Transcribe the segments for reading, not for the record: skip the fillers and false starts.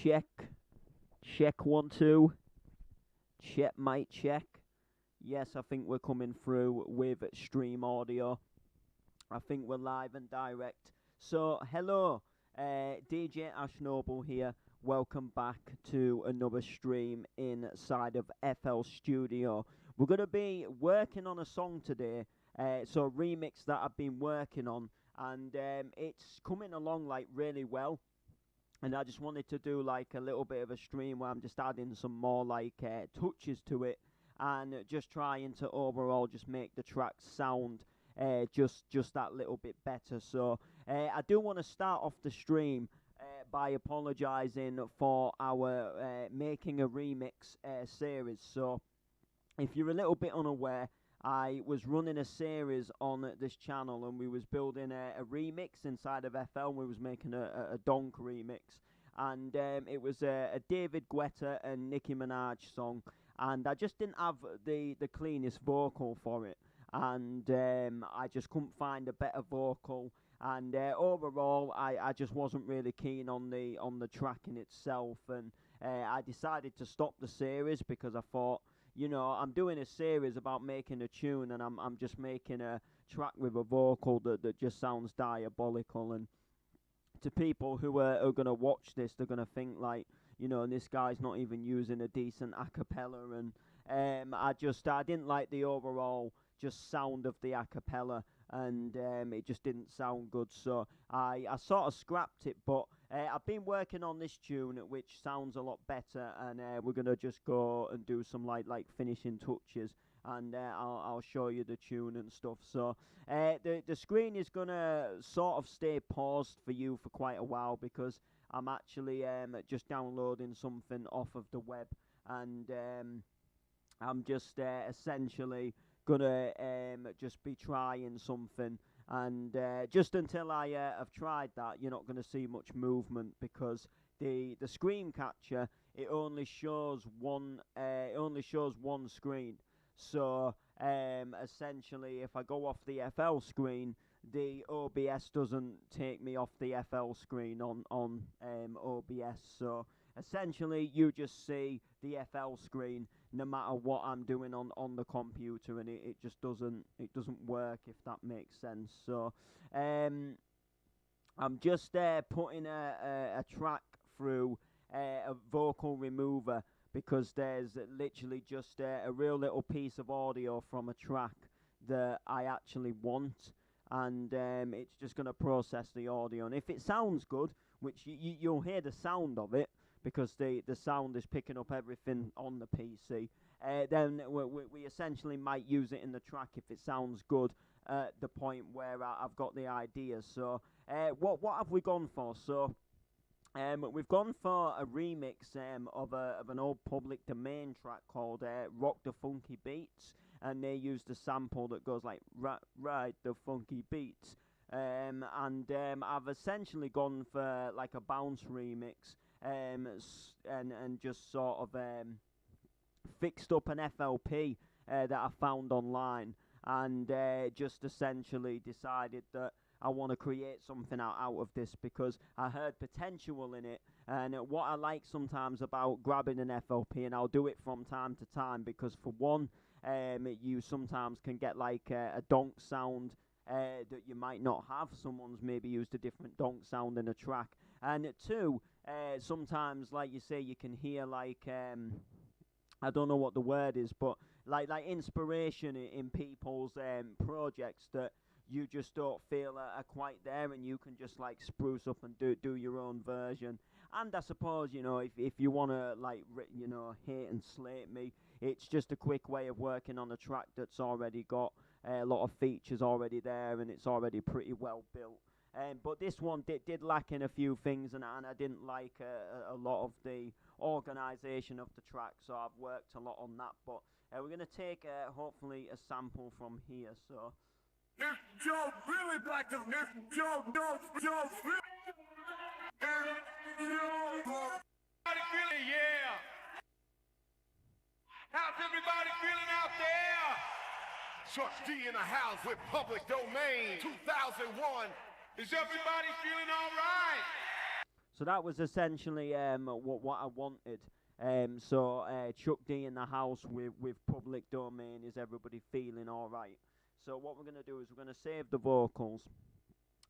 Check. Check 1 2. Check mic check. Yes, I think we're coming through with stream audio. I think we're live and direct. So, hello, DJ Ash Noble here. Welcome back to another stream inside of FL Studio. We're going to be working on a song today. So, a remix that I've been working on. And it's coming along like really well. And I just wanted to do like a little bit of a stream where I'm just adding some more like touches to it, and just trying to overall just make the track sound just that little bit better. So I do want to start off the stream by apologising for our making a remix series. So if you're a little bit unaware, I was running a series on this channel, and we was building a remix inside of FL. We was making a Donk remix, and it was a David Guetta and Nicki Minaj song, and I just didn't have the cleanest vocal for it, and I just couldn't find a better vocal, and overall I just wasn't really keen on the track in itself, and I decided to stop the series because I thought, you know, I'm doing a series about making a tune, and I'm just making a track with a vocal that just sounds diabolical. And to people who are going to watch this, they're going to think like, you know, this guy's not even using a decent a cappella. And I didn't like the overall just sound of the a cappella, and it just didn't sound good. So I sort of scrapped it, but I've been working on this tune, which sounds a lot better, and we're gonna just go and do some like finishing touches, and I'll show you the tune and stuff. So the screen is gonna sort of stay paused for you for quite a while, because I'm actually just downloading something off of the web, and I'm just essentially gonna just be trying something, and just until I have tried that, you're not going to see much movement, because the screen catcher, it only shows one screen. So essentially, if I go off the FL screen, the OBS doesn't take me off the FL screen on OBS. So essentially, you just see the FL screen no matter what I'm doing on the computer, and it just doesn't work, if that makes sense. So I'm just putting a track through a vocal remover, because there's literally just a real little piece of audio from a track that I actually want, and it's just going to process the audio, and if it sounds good, which you'll hear the sound of it, because the sound is picking up everything on the PC, then we essentially might use it in the track if it sounds good at the point where I've got the idea. So what have we gone for? So we've gone for a remix of an old public domain track called Rock the Funky Beats, and they used a sample that goes like ride the funky beats, and I've essentially gone for like a bounce remix, and just sort of fixed up an FLP that I found online, and just essentially decided that I want to create something out of this, because I heard potential in it. And what I like sometimes about grabbing an FLP, and I'll do it from time to time, because for one, you sometimes can get like a donk sound that you might not have. Someone's maybe used a different donk sound in a track. And two, sometimes, like you say, you can hear like, I don't know what the word is, but like inspiration in people's projects that you just don't feel are quite there, and you can just like spruce up and do your own version. And I suppose, you know, if you want to like you know, hate and slate me, it's just a quick way of working on a track that's already got a lot of features already there, and it's already pretty well built. But this one did lack in a few things, and I didn't like a lot of the organisation of the track, so I've worked a lot on that. But we're going to take hopefully a sample from here. So if Joe really like to, if Joe really, yeah. How's everybody feeling out there? Chuck D in the house with Public Domain 2001. Is everybody feeling all right? So that was essentially what I wanted. Chuck D in the house with public domain. Is everybody feeling all right? So what we're gonna do is we're gonna save the vocals,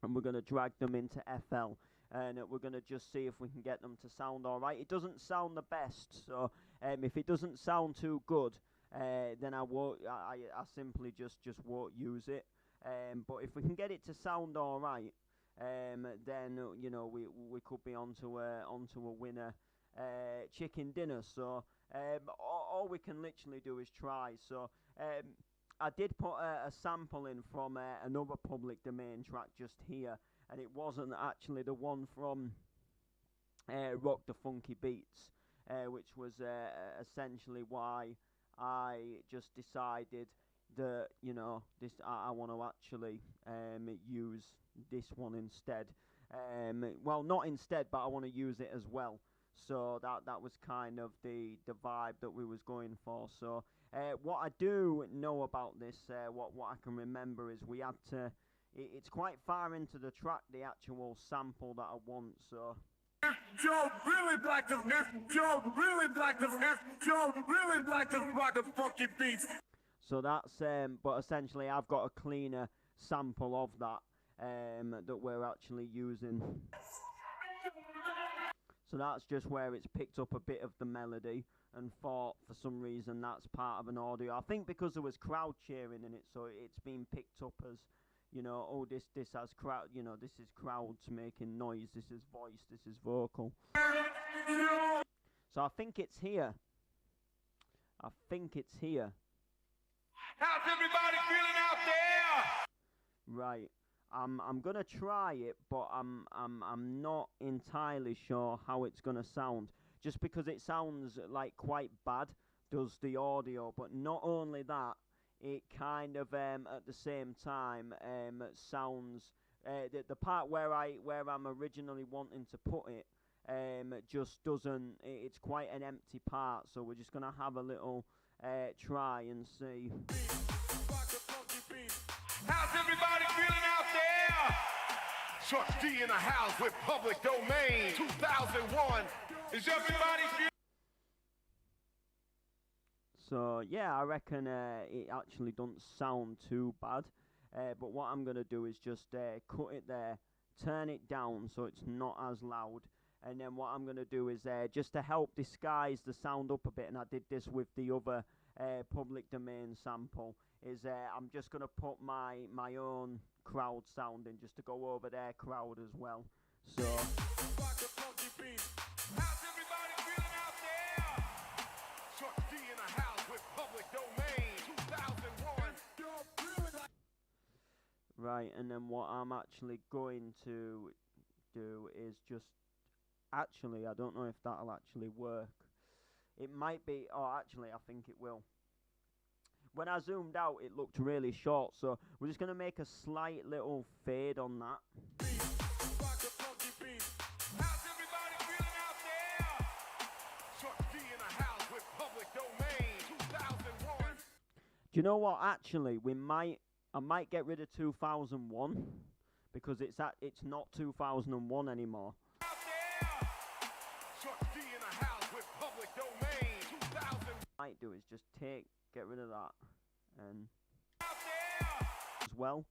and we're gonna drag them into FL, and we're gonna just see if we can get them to sound all right. It doesn't sound the best, so if it doesn't sound too good, then I won't. I simply just won't use it. But if we can get it to sound all right, then you know we could be onto a winner chicken dinner. So all we can literally do is try. So I did put a sample in from another public domain track just here, and it wasn't actually the one from Rock the Funky Beats, which was essentially why I just decided that, you know, this I want to actually use this one instead. Well, not instead, but I want to use it as well. So that was kind of the vibe that we was going for. So what I do know about this, what I can remember is we had to. It's quite far into the track, the actual sample that I want. So. Joe really like to Joe really like to Joe really like to rock the funky beats. So that's but essentially I've got a cleaner sample of that that we're actually using. So that's just where it's picked up a bit of the melody and thought for some reason that's part of an audio. I think because there was crowd cheering in it, so it's been picked up as, you know, oh, this has crowd, you know, this is crowds making noise, this is voice, this is vocal. So I think it's here. I think it's here. How's everybody feeling out there? Right. I'm gonna try it, but I'm not entirely sure how it's gonna sound. Just because it sounds like quite bad, does the audio, but not only that, it kind of at the same time sounds the part where I'm originally wanting to put it just doesn't. It's quite an empty part, so we're just gonna have a little try and see. How's everybody feeling out there? Chuck D in the house with Public Domain 2001. Is everybody feeling? So yeah, I reckon it actually doesn't sound too bad. But what I'm gonna do is just cut it there, turn it down so it's not as loud, and then what I'm gonna do is just to help disguise the sound up a bit, and I did this with the other public domain sample, is I'm just gonna put my own crowd sound in just to go over their crowd as well. So. Right, and then what I'm actually going to do is just, actually, I don't know if that'll actually work. It might be, oh, actually, I think it will. When I zoomed out, it looked really short, so we're just going to make a slight little fade on that. Do you know what? Actually, I might get rid of 2001 because it's not 2001 anymore. What I might do is just get rid of that and as well.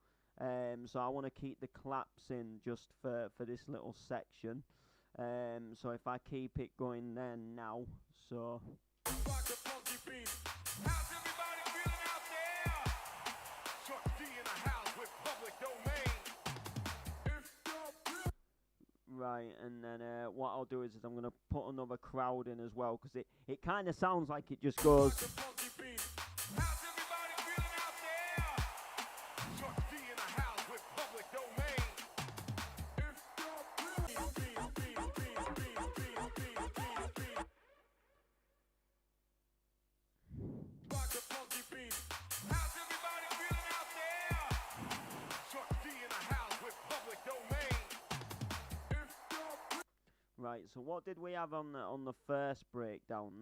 So I want to keep the claps in just for this little section. So if I keep it going then now, so. Right, and then what I'll do is I'm going to put another crowd in as well, because it kind of sounds like it just goes. Right, so what did we have on the first breakdown?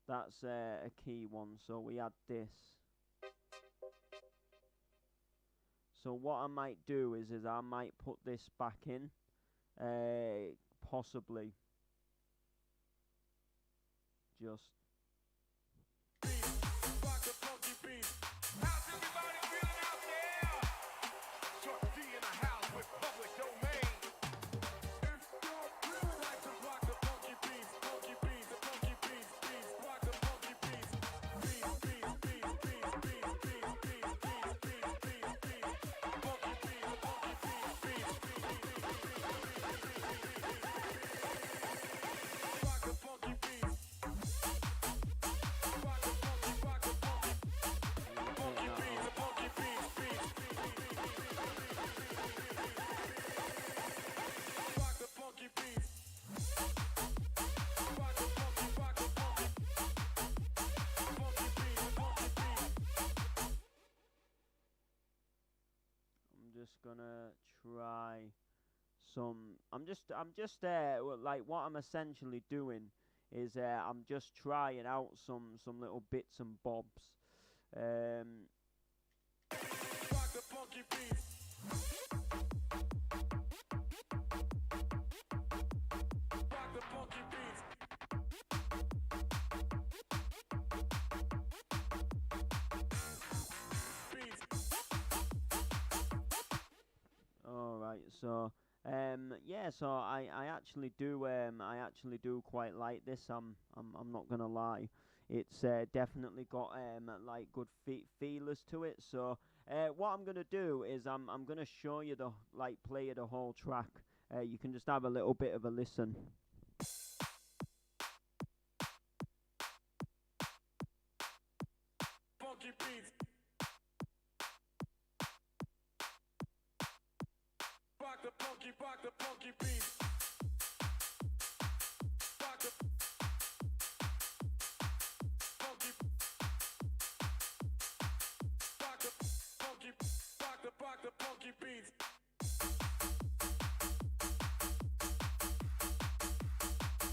That's a key one. So we had this. So what I might do is I might put this back in, possibly just. Rock the funky beat. How's everybody feeling out there? Chuck D in the house with public domain. If you really like to rock the funky beats, the funky beats, rock the funky beats. Funky rock the funky beats. I'm just gonna try some. I'm just like what I'm essentially doing is I'm just trying out some little bits and bobs. Rock the funky beats. Rock the funky beats. All right, so yeah, so I actually do quite like this. I'm not gonna lie, it's definitely got like good feelers to it. So what I'm gonna do is I'm gonna show you play you the whole track. You can just have a little bit of a listen. Funky beats. Rock the funky beats. Rock the funky. Rock the funky. Rock the funky beats. Rock the funky beats. Rock the funky. Rock the funky. Rock the funky beats.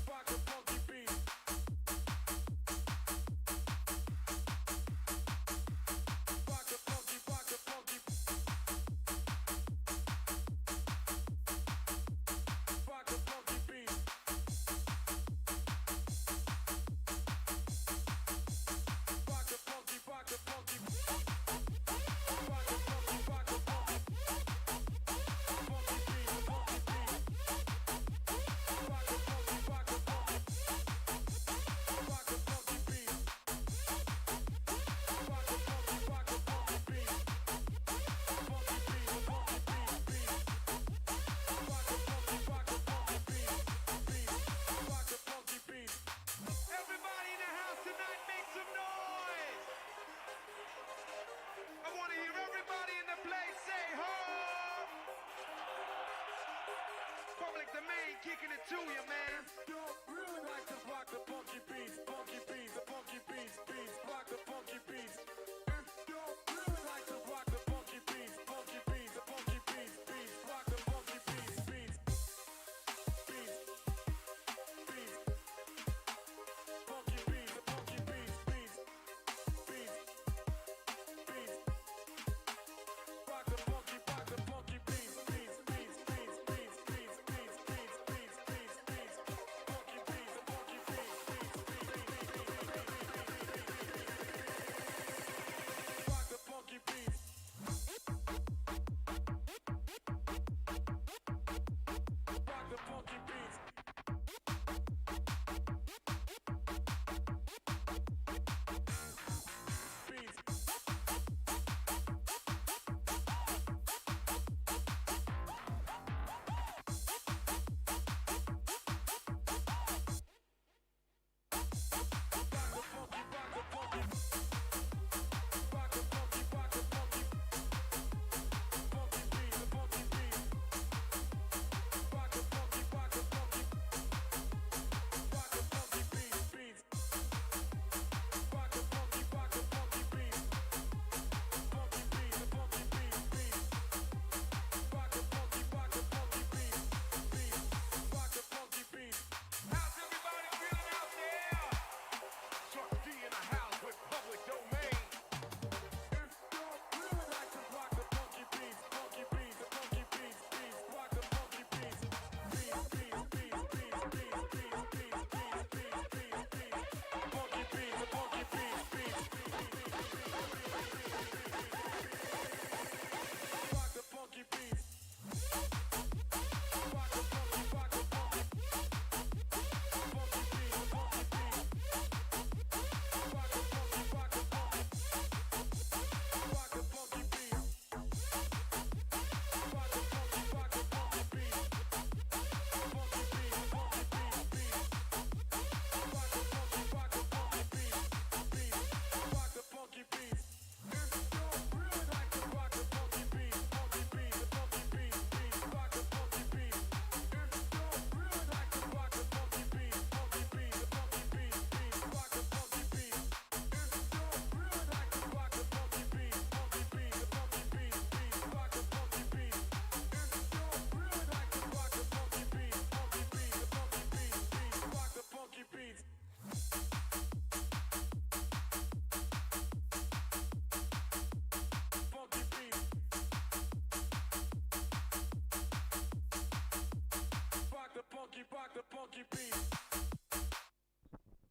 Rock the funky. Rock the funky. Rock the funky. Rock the funky. Funky beats. Funky beats. Rock the funky. Rock the funky. Rock the funky beats. Rock the funky. Rock the funky beats. Funky beats. Funky beats. Beats. Rock the funky. Rock the funky beats. Beats. Rock the funky beats. Everybody in the house tonight, make some noise. I want to hear everybody in the place say ho. Public domain kicking it to you, man. Don't really like to rock the funky beats, funky beats, the funky beats, beats, rock the funky beats. Don't really like to rock the funky beats, funky beats, the funky beats, beats, rock the funky beats, beats, beats, beats, funky beats, the funky beats, beats, beats, beats, rock the funky beats, beats, beats, beats, beats, beats, beats, beats, beats, beats, beats, funky beats, the funky beats, beats, beats, beats, beats, beats, beats, beats.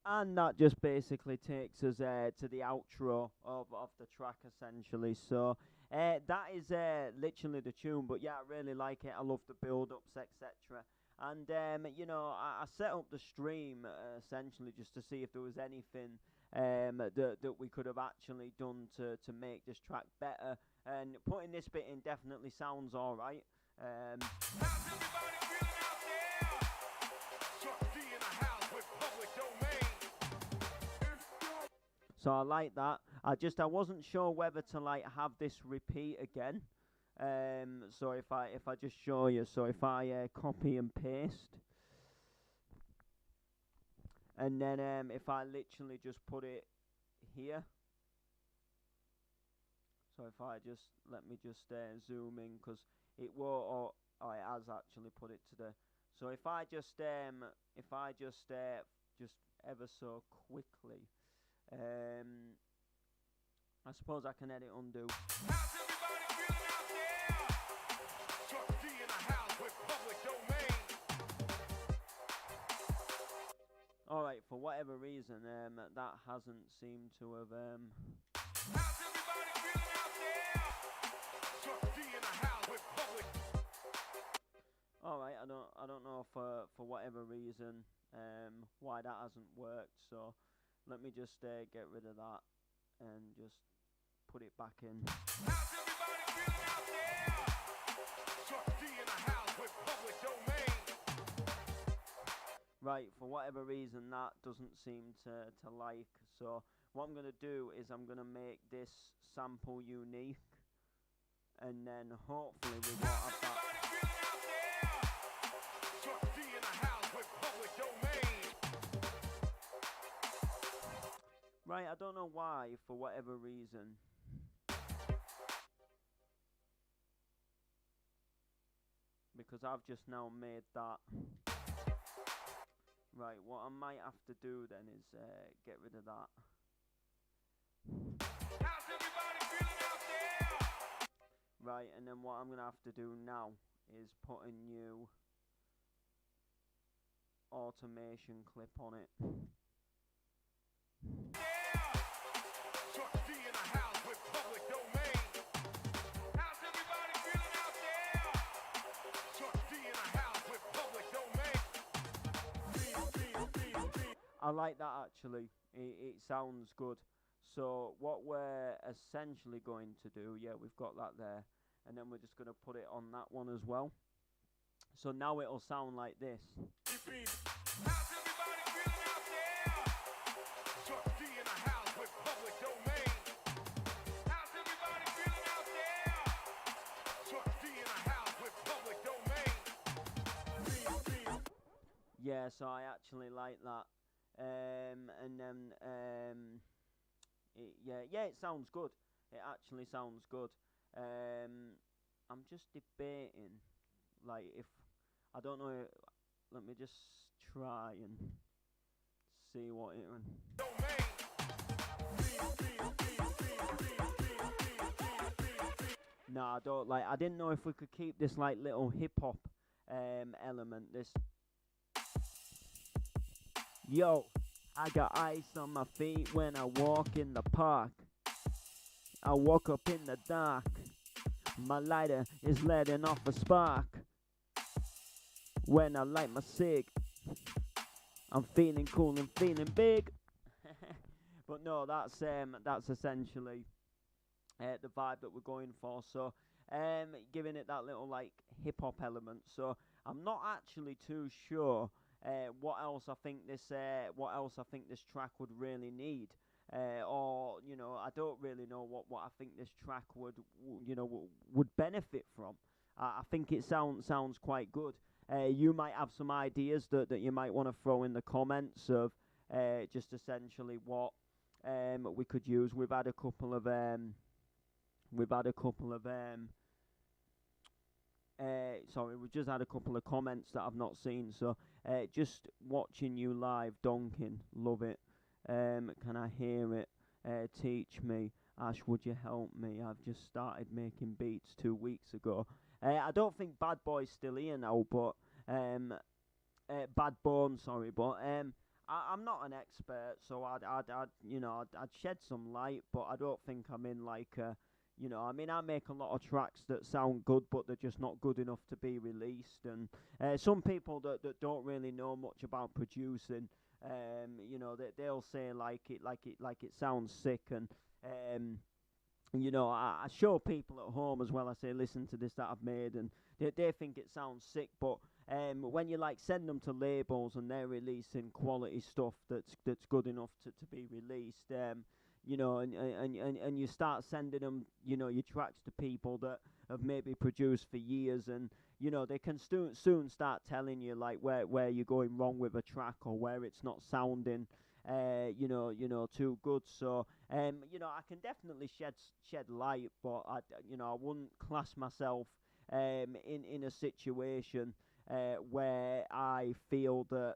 And that just basically takes us to the outro of the track, essentially. So that is literally the tune. But yeah, I really like it. I love the build-ups, etc. And I set up the stream essentially just to see if there was anything that we could have actually done to make this track better. And putting this bit in definitely sounds all right. How's everybody feeling out there? Chuck D in the house with public domain. So I like that. I wasn't sure whether to like have this repeat again. So if I just show you, so if I copy and paste, and then if I literally just put it here. So if I just let me just zoom in, because it will, or it has actually put it to the. So if I just ever so quickly, I suppose I can edit undo. How's everybody feeling out there? Chuck D in the house with public domain. Alright, for whatever reason, that hasn't seemed to have. How's everybody feeling out there? Chuck D in the house with public. Alright, I don't know for whatever reason why that hasn't worked. So let me just get rid of that and just put it back in. How's everybody feeling out there? Chuck D in the house with public domain. Right, for whatever reason that doesn't seem to like. So what I'm going to do is I'm going to make this sample unique, and then hopefully we won't have that. Chuck D in the house with public domain. Right, I don't know why, for whatever reason. Because I've just now made that. Right, what I might have to do then is get rid of that. How's everybody feeling out there? Right, and then what I'm going to have to do now is put a new automation clip on it. Chuck D in the house with public domain. How's everybody feeling out there? Chuck D in the house with public domain. I like that actually. It sounds good. So what we're essentially going to do, yeah, we've got that there, and then we're just going to put it on that one as well. So now it'll sound like this. How's everybody feeling out there? Chuck D in the house with public domain. How's everybody feeling out there? Chuck D in the house with public domain. Yeah, so I actually like that. And then it sounds good. It actually sounds good. I'm just debating, like, if I don't know. Let me just try and see what it. No, I don't like. I didn't know if we could keep this like little hip hop element. This. Yo, I got ice on my feet when I walk in the park. I woke up in the dark. My lighter is letting off a spark. When I light my cig, I'm feeling cool and feeling big. But no, that's essentially the vibe that we're going for. So giving it that little like hip hop element. So I'm not actually too sure what else I think this track would really need. Or I don't really know what I think this track would benefit from. I think it sounds quite good. You might have some ideas that you might want to throw in the comments of just essentially what we could use. We've had a couple of sorry, we've just had a couple of comments that I've not seen. So just watching you live, Donkin, love it. Can I hear it? Teach me. Ash, would you help me? I've just started making beats 2 weeks ago. I don't think Bad Boy's still here now, but Bad Bone, sorry, but I'm not an expert, so I'd you know, I'd shed some light, but I don't think I'm in like a, you know, I mean, I make a lot of tracks that sound good, but they're just not good enough to be released. And some people that don't really know much about producing, you know, they'll say like it sounds sick, and you know, I show people at home as well. I say, listen to this that I've made, and they think it sounds sick. But when you like send them to labels and they're releasing quality stuff that's good enough to be released, you know, and you start sending them, you know, your tracks to people that have maybe produced for years, and you know, they can soon start telling you like where you're going wrong with a track, or where it's not sounding you know, too good. So, you know, I can definitely shed light, but you know, I wouldn't class myself in a situation where I feel that,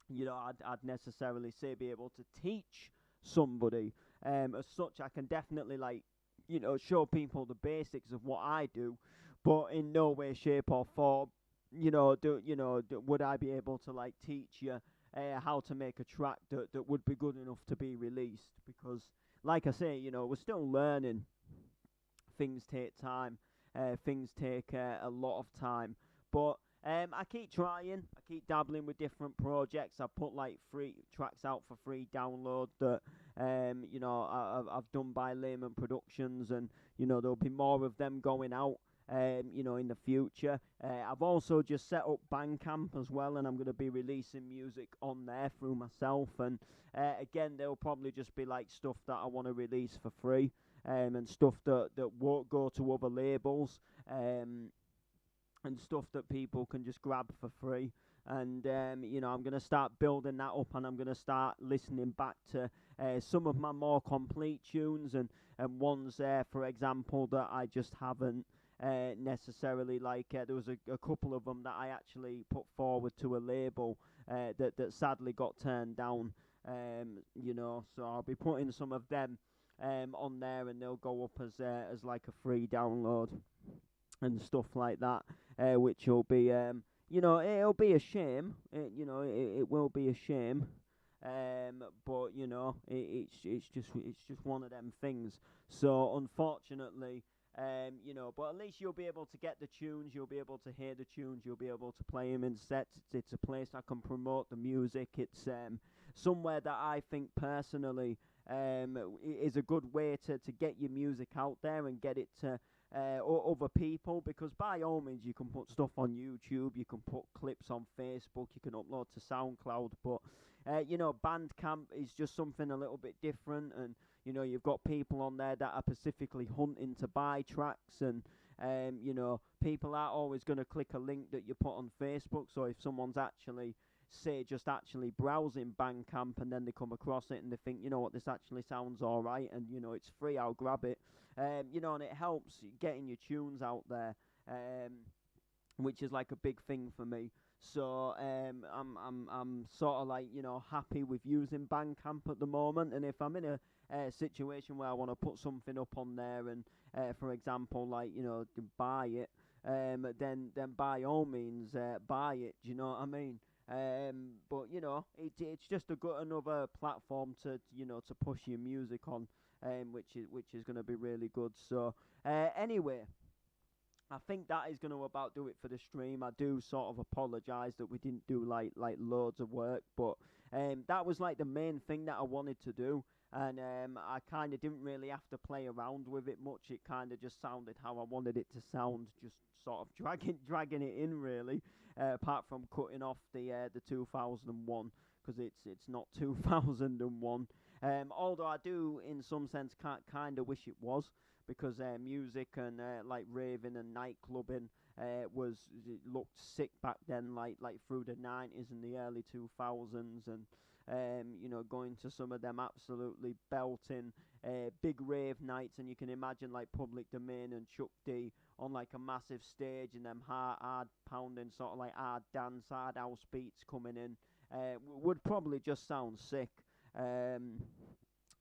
you know, I'd necessarily say be able to teach somebody. As such, I can definitely like, you know, show people the basics of what I do, but in no way, shape, or form, would I be able to like teach you how to make a track that would be good enough to be released? Because, like I say, you know, we're still learning. Things take time. Things take a lot of time. But I keep trying. I keep dabbling with different projects. I put like free tracks out for free download that you know, I've done by Layman Productions, and you know, there'll be more of them going out. You know, in the future. I've also just set up Bandcamp as well, and I'm going to be releasing music on there through myself. And again, there'll probably just be like stuff that I want to release for free, and stuff that won't go to other labels, and stuff that people can just grab for free. And you know, I'm going to start building that up, and I'm going to start listening back to some of my more complete tunes, and ones for example, that I just haven't necessarily like. There was a couple of them that I actually put forward to a label that sadly got turned down. You know, so I'll be putting some of them on there, and they'll go up as like a free download and stuff like that, which will be you know, it'll be a shame. You know, it will be a shame. But you know, it's just one of them things. So unfortunately, you know, but at least you'll be able to get the tunes. You'll be able to hear the tunes. You'll be able to play them in sets. It's a place I can promote the music. It's somewhere that I think personally is a good way to get your music out there and get it to other people, because by all means you can put stuff on YouTube, you can put clips on Facebook, you can upload to SoundCloud, but you know, Bandcamp is just something a little bit different, and you know, you've got people on there that are specifically hunting to buy tracks, and you know, people aren't always going to click a link that you put on Facebook. So if someone's actually just actually browsing Bandcamp, and then they come across it and they think, you know what, this actually sounds alright, and you know, it's free, I'll grab it. You know, and it helps getting your tunes out there, which is like a big thing for me. So I'm sort of like, you know, happy with using Bandcamp at the moment. And if I'm in a situation where I want to put something up on there, and for example, like, you know, to buy it, then by all means buy it. Do you know what I mean? But you know, it's just another platform to, you know, to push your music on, which is going to be really good. So anyway, I think that is going to about do it for the stream. I do sort of apologise that we didn't do like loads of work, but that was like the main thing that I wanted to do, and I kind of didn't really have to play around with it much. It kind of just sounded how I wanted it to sound, just sort of dragging it in really. Apart from cutting off the 2001, because it's not 2001. Although I do, in some sense, kind of wish it was, because music and like raving and nightclubbing it looked sick back then, like through the 90s and the early 2000s, and you know, going to some of them absolutely belting big rave nights, and you can imagine like Public Domain and Chuck D on like a massive stage, and them hard pounding sort of like hard dance, hard house beats coming in, would probably just sound sick,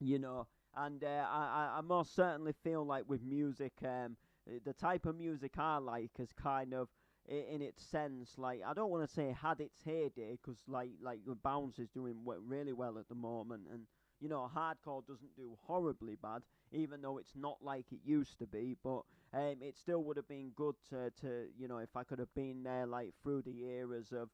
you know. And I most certainly feel like with music, the type of music I like is kind of, in its sense, like I don't want to say had its heyday, because like the Bounce is doing really well at the moment, and you know hardcore doesn't do horribly bad, even though it's not like it used to be. But it still would have been good to you know if I could have been there like through the eras of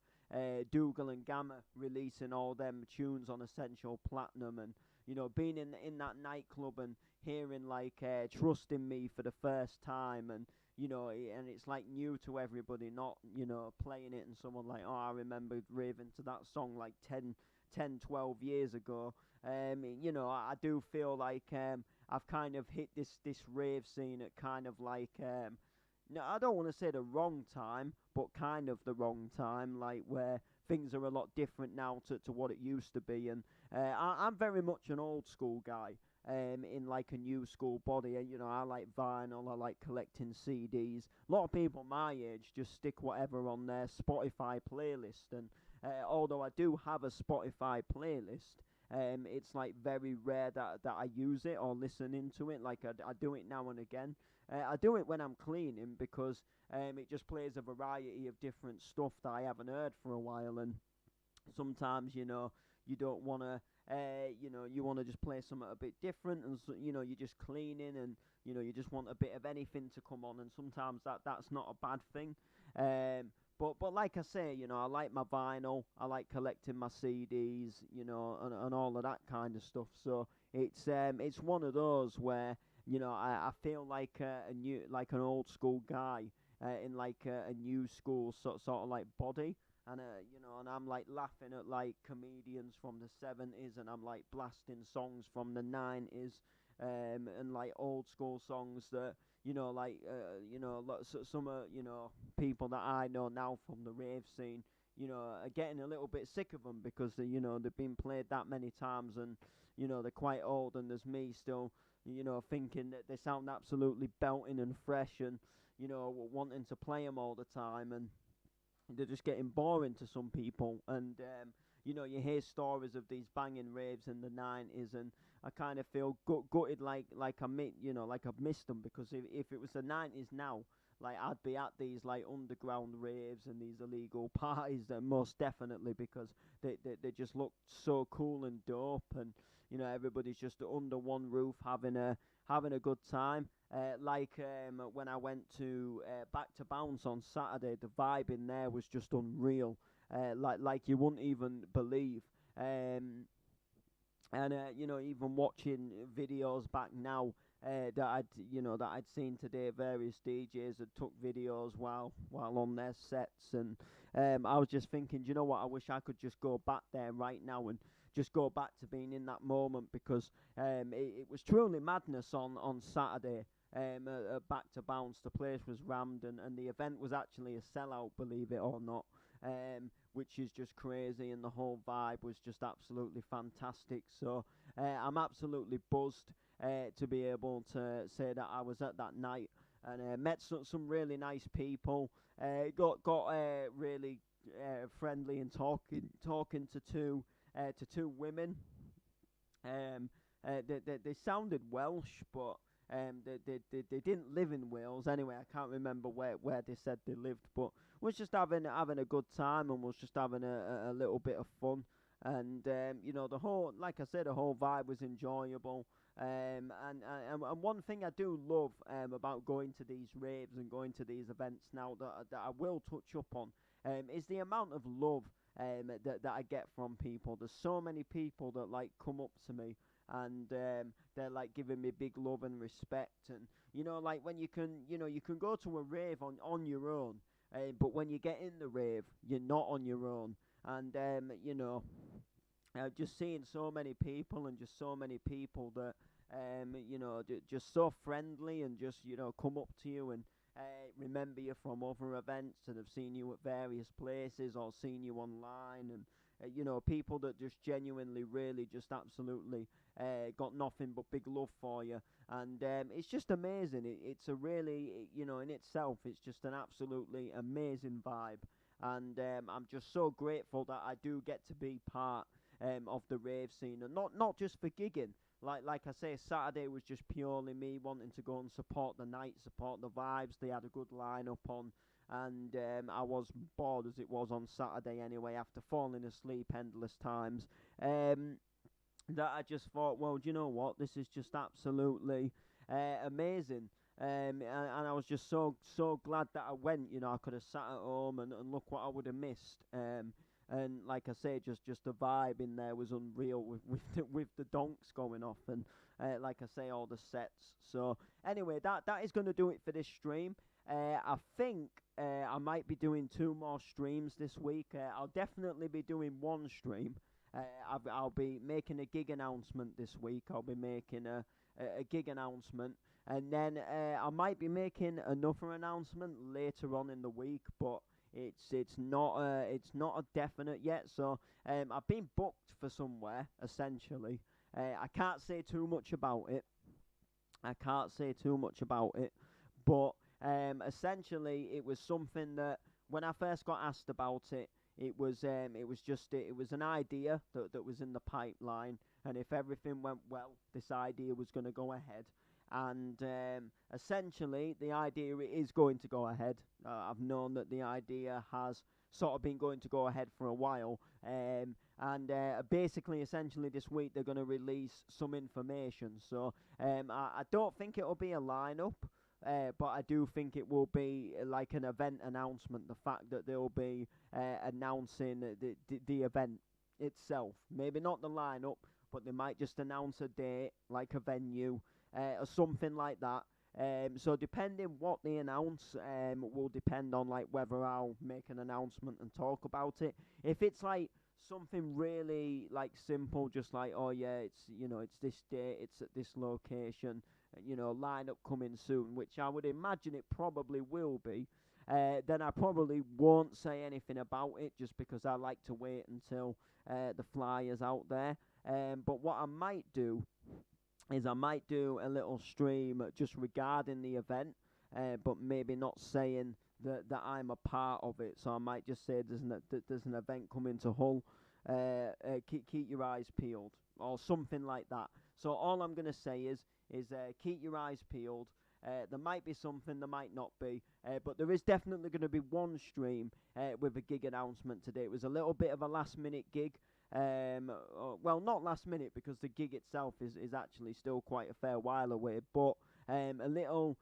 Dougal and Gamma releasing all them tunes on Essential Platinum, and you know being in that nightclub and hearing like Trusting Me for the first time, and you know, and it's like new to everybody, not, you know, playing it and someone like, oh, I remember raving to that song like 12 years ago. You know, I do feel like I've kind of hit this rave scene at kind of like, no, I don't want to say the wrong time, but kind of the wrong time, like where things are a lot different now to what it used to be. And I'm very much an old school guy in like a new school body. You know, I like vinyl, I like collecting CDs. A lot of people my age just stick whatever on their Spotify playlist, and although I do have a Spotify playlist, it's like very rare that I use it or listen into it. Like I do it now and again. I do it when I'm cleaning because it just plays a variety of different stuff that I haven't heard for a while, and sometimes you know you don't want to you know you want to just play something a bit different, and so, you know you're just cleaning, and you know you just want a bit of anything to come on, and sometimes that's not a bad thing. But like I say, you know, I like my vinyl, I like collecting my CDs, you know, and all of that kind of stuff. So it's one of those where you know I feel like a new like an old school guy in like a new school sort of like body, and you know, and I'm like laughing at like comedians from the '70s, and I'm like blasting songs from the '90s, and like old school songs that you know, like you know, some you know people that I know now from the rave scene, you know, are getting a little bit sick of them because you know they've been played that many times, and you know they're quite old, and there's me still, you know, thinking that they sound absolutely belting and fresh, and you know wanting to play them all the time, and they're just getting boring to some people. And you know, you hear stories of these banging raves in the '90s, and I kind of feel gutted, like you know, like I've missed them, because if it was the '90s now, like I'd be at these like underground raves and these illegal parties, most definitely, because they just look so cool and dope, and you know everybody's just under one roof having a good time. Like when I went to Back to Bounce on Saturday, the vibe in there was just unreal. Like you wouldn't even believe. And you know, even watching videos back now that I'd seen today, various DJs had took videos while on their sets, and I was just thinking, do you know what? I wish I could just go back there right now and just go back to being in that moment, because it was truly madness on Saturday. Back to Bounce, the place was rammed, and the event was actually a sellout, believe it or not, which is just crazy, and the whole vibe was just absolutely fantastic. So I'm absolutely buzzed to be able to say that I was at that night, and met some really nice people. Got really friendly and talking to two women. They sounded Welsh, but they didn't live in Wales. Anyway, I can't remember where they said they lived, but was just having a good time, and was just having a little bit of fun. And you know, the whole, like I said, the whole vibe was enjoyable. And one thing I do love about going to these raves and going to these events now, that I will touch up on, is the amount of love that I get from people. There's so many people that like come up to me, and they're like giving me big love and respect. And you know, like when you can go to a rave on your own, but when you get in the rave, you're not on your own. And you know, just seeing so many people, and just so many people that you know, just so friendly, and just, you know, come up to you and remember you from other events, and have seen you at various places, or seen you online, and you know, people that just genuinely really just absolutely got nothing but big love for you. And it's just amazing. It's a really, you know, in itself, it's just an absolutely amazing vibe. And I'm just so grateful that I do get to be part of the rave scene, and not just for gigging. Like I say, Saturday was just purely me wanting to go and support the night, support the vibes. They had a good lineup and I was bored as it was on Saturday anyway after falling asleep endless times. That I just thought, well, do you know what? This is just absolutely amazing. And I was just so glad that I went. You know, I could have sat at home and look what I would have missed. And like I say, just the vibe in there was unreal with the donks going off and like I say, all the sets. So anyway, that is going to do it for this stream. I think I might be doing 2 more streams this week. I'll definitely be doing 1 stream. I'll be making a gig announcement this week. I'll be making a gig announcement, and then I might be making another announcement later on in the week, but it's not a definite yet. So I've been booked for somewhere essentially. I can't say too much about it. But essentially it was something that when I first got asked about it. It was an idea that was in the pipeline, and if everything went well, this idea was going to go ahead. And essentially, the idea is going to go ahead. I've known that the idea has sort of been going to go ahead for a while, and basically, essentially, this week they're going to release some information. So I don't think it'll be a lineup. But I do think it will be like an event announcement. The fact that they'll be announcing the event itself. Maybe not the lineup, but they might just announce a date, like a venue, or something like that. So depending what they announce, will depend on like whether I'll make an announcement and talk about it. If it's like something really like simple, just like, oh yeah, it's this date, it's at this location. Lineup coming soon, which I would imagine it probably will be, then I probably won't say anything about it just because I like to wait until the flyer's out there. But what I might do is I might do a little stream just regarding the event, but maybe not saying that I'm a part of it. So I might just say there's an event coming to Hull. Keep your eyes peeled or something like that. So all I'm going to say is keep your eyes peeled. There might be something, there might not be, but there is definitely going to be 1 stream with a gig announcement today. It was a little bit of a last-minute gig. Well, not last minute because the gig itself is actually still quite a fair while away, but a little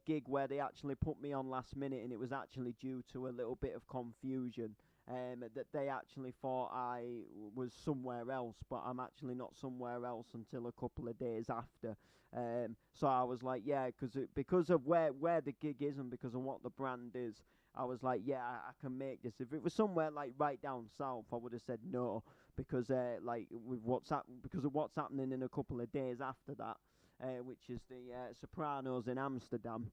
gig where they actually put me on last minute, and it was actually due to a little bit of confusion. That they actually thought I was somewhere else, but I'm actually not somewhere else until a couple of days after. So I was like, yeah, because of where the gig is and because of what the brand is, I was like, yeah, I can make this. If it was somewhere like right down south, I would have said no, because because of what's happening in a couple of days after that, which is the Sopranos in Amsterdam.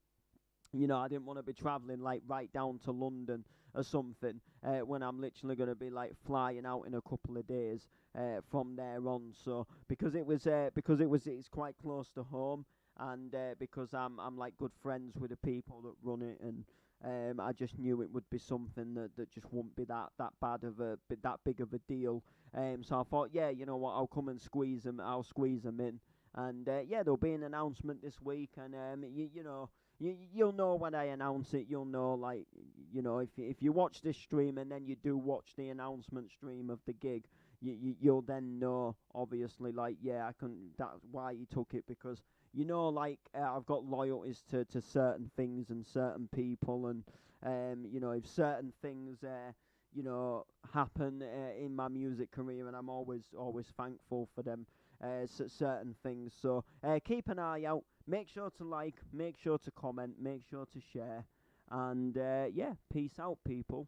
I didn't want to be travelling like right down to London or something when I'm literally going to be like flying out in a couple of days from there on. So because it's quite close to home, and because I'm like good friends with the people that run it, and I just knew it would be something that just wouldn't be that that big of a deal. So I thought, yeah, you know what, I'll come and squeeze them. I'll squeeze them in, and yeah, there'll be an announcement this week, and you'll know when I announce it. You'll know, like, if you watch this stream and then you do watch the announcement stream of the gig, you'll then know, obviously, like, yeah, that's why he took it, because, like, I've got loyalties to certain things and certain people, and, if certain things, happen in my music career, and I'm always thankful for them, certain things. So keep an eye out. Make sure to like, make sure to comment, make sure to share, and yeah, peace out, people.